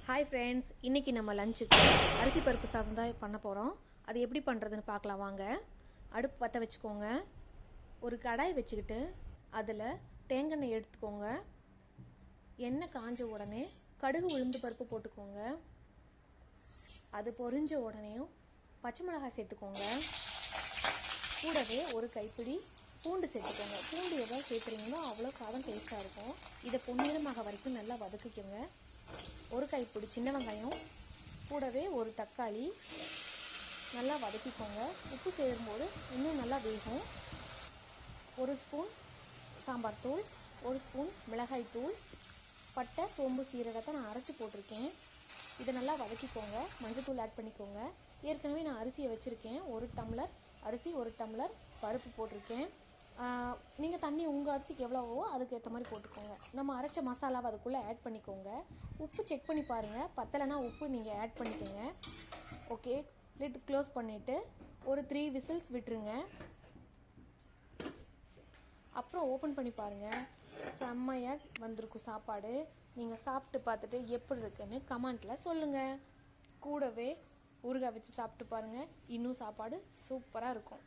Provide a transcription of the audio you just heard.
Hi friends, இன்றைக்கி நம்ம லஞ்சுக்கு அரிசி பருப்பு சாதம் தான் பண்ண போகிறோம். அது எப்படி பண்ணுறதுன்னு பார்க்கலாம் வாங்க. அடுப்பு பற்ற வச்சுக்கோங்க. ஒரு கடாய் வச்சுக்கிட்டு அதில் தேங்காய் எண்ணெய் எடுத்துக்கோங்க. எண்ணெய் காஞ்ச உடனே கடுகு உளுந்து பருப்பு போட்டுக்கோங்க. அது பொரிஞ்ச உடனேயும் பச்சை மிளகாய் சேர்த்துக்கோங்க. கூடவே ஒரு கைப்பிடி பூண்டு சேர்த்துக்கோங்க. பூண்டு எவ்வளோ சேர்த்துறீங்களோ அவ்வளோ சாதம் டேஸ்ட்டாக இருக்கும். இதை பொன்னிறமாக வரைக்கும் நல்லா வதக்கிக்கோங்க. ஒரு கைப்பிடி சின்ன வெங்காயம், கூடவே ஒரு தக்காளி நல்லா வதக்கிக்கோங்க. உப்பு சேரும்போது இன்னும் நல்லா வேகும். ஒரு ஸ்பூன் சாம்பார் தூள், ஒரு ஸ்பூன் மிளகாய் தூள், பட்டை சோம்பு சீரகத்தை நான் அரைச்சி போட்டிருக்கேன். இதை நல்லா வதக்கிக்கோங்க. மஞ்சத்தூள் ஆட் பண்ணிக்கோங்க. ஏற்கனவே நான் அரிசியை வச்சுருக்கேன். 1 டம்ளர் அரிசி, 1 டம்ளர் பருப்பு போட்டிருக்கேன். நீங்கள் தண்ணி உங்கள் அரிசிக்கு எவ்வளவோ அதுக்கு ஏற்ற மாதிரி போட்டுக்கோங்க. நம்ம அரைச்ச மசாலாவை அதுக்குள்ளே ஆட் பண்ணிக்கோங்க. உப்பு செக் பண்ணி பாருங்கள். பத்தலைன்னா உப்பு நீங்கள் ஆட் பண்ணிக்கோங்க. ஓகே, லிட் க்ளோஸ் பண்ணிவிட்டு ஒரு 3 விசில்ஸ் விட்டுருங்க. அப்புறம் ஓப்பன் பண்ணி பாருங்கள். செம்மையாக வந்திருக்கும் சாப்பாடு. நீங்கள் சாப்பிட்டு பார்த்துட்டு எப்படி இருக்குன்னு கமெண்ட்டில் சொல்லுங்கள். கூடவே ஊறுகாய் வச்சு சாப்பிட்டு பாருங்கள். இன்னும் சாப்பாடு சூப்பராக இருக்கும்.